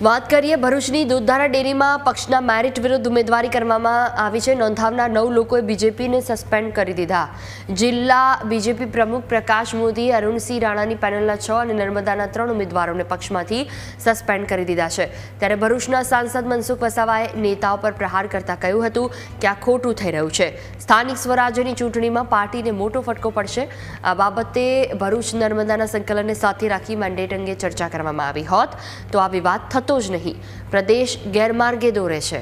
વાત કરીએ ભરૂચની દૂધધારા ડેરીમાં પક્ષના મેરિટ વિરુદ્ધ ઉમેદવારી કરવામાં આવી છે. નોંધાવનાર 9 લોકોએ બીજેપીને સસ્પેન્ડ કરી દીધા. જિલ્લા બીજેપી પ્રમુખ પ્રકાશ મોદી અરુણસિંહ રાણાની પેનલના 6 અને નર્મદાના 3 ઉમેદવારોને પક્ષમાંથી સસ્પેન્ડ કરી દીધા છે. ત્યારે ભરૂચના સાંસદ મનસુખ વસાવાએ નેતાઓ પર પ્રહાર કરતા કહ્યું હતું કે આ ખોટું થઈ રહ્યું છે. સ્થાનિક સ્વરાજ્યની ચૂંટણીમાં પાર્ટીને મોટો ફટકો પડશે. આ બાબતે ભરૂચ નર્મદાના સંકલનને સાથે રાખી મેન્ડેટ અંગે ચર્ચા કરવામાં આવી હોત તો આ વિવાદ થતો જ નહીં. પ્રદેશ ગેરમાર્ગે દોરે છે.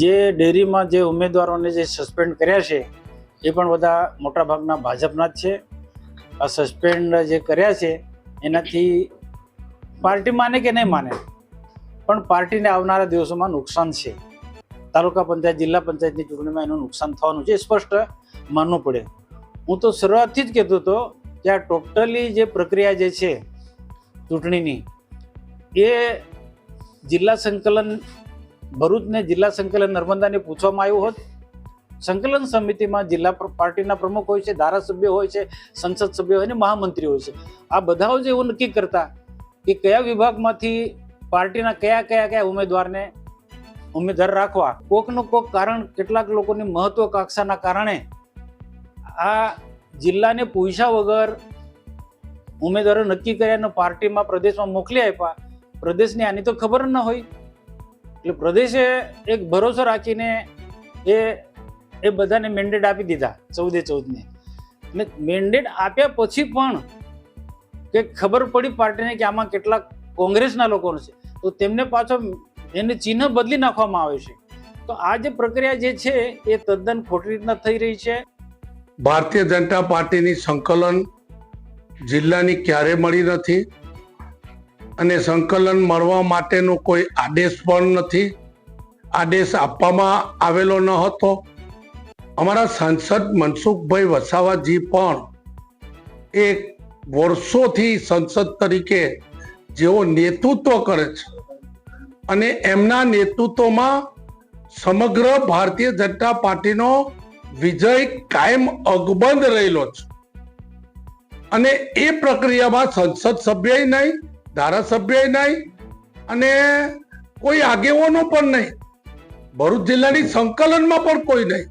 જે ડેરીમાં જે ઉમેદવારોને જે સસ્પેન્ડ કર્યા છે એ પણ બધા મોટાભાગના ભાજપના જ છે. આ સસ્પેન્ડ જે કર્યા છે એનાથી પાર્ટી માને કે નહીં માને પણ પાર્ટીને આવનારા દિવસોમાં નુકસાન છે. તાલુકા પંચાયત જિલ્લા પંચાયતની ચૂંટણીમાં એનું નુકસાન થવાનું છે, સ્પષ્ટ માનવું પડે. હું તો શરૂઆતથી જ કહેતો હતો કે આ ટોટલી જે પ્રક્રિયા જે છે ચૂંટણીની એ જિલ્લા સંકલન ભરૂચને જિલ્લા સંકલન નર્મદાને પૂછવામાં આવ્યું હોત. સંકલન સમિતિમાં જિલ્લા પાર્ટીના પ્રમુખ હોય છે, ધારાસભ્ય હોય છે, સંસદ સભ્ય હોય ને મહામંત્રી હોય છે. આ બધાઓ જે એવું નક્કી કરતા કે કયા વિભાગમાંથી પાર્ટીના કયા ઉમેદવારને ઉમેદવાર રાખવા. કોકનું કોક કારણ, કેટલાક લોકોની મહત્વકાંક્ષાના કારણે આ જિલ્લાને પૂછ્યા વગર ઉમેદવારો નક્કી કર્યા અને પાર્ટીમાં પ્રદેશમાં મોકલી આપ્યા. પ્રદેશની આની તો ખબર ન હોય એટલે પ્રદેશે એક ભરોસો રાખીને એ બધાને મેન્ડેટ આપી દીધા 14 અને મેન્ડેટ આપ્યા પછી પણ કે ખબર પડી પાર્ટીને કે આમાં કેટલાક કોંગ્રેસના લોકો છે તો તેમને પાછો એને ચિહ્ન બદલી નાખવામાં આવે છે. તો આ જે પ્રક્રિયા જે છે એ તદ્દન ખોટી રીતના થઈ રહી છે. ભારતીય જનતા પાર્ટીની સંકલન જિલ્લાની ક્યારે મળી નથી અને સંકલન મળવા માટેનો કોઈ આદેશ પણ નથી. આદેશ આપવામાં આવેલો ન હતો. અમારા સાંસદ મનસુખભાઈ વસાવાજી પણ એક વર્ષોથી સંસદ તરીકે જેઓ નેતૃત્વ કરે છે અને એમના નેતૃત્વમાં સમગ્ર ભારતીય જનતા પાર્ટીનો વિજય કાયમ અકબંધ રહેલો છે અને એ પ્રક્રિયામાં સંસદ સભ્ય નહીં, ધારાસભ્ય નહીં અને કોઈ આગેવાનો પણ નહીં, ભરૂચ જિલ્લાની સંકલનમાં પણ કોઈ નહીં.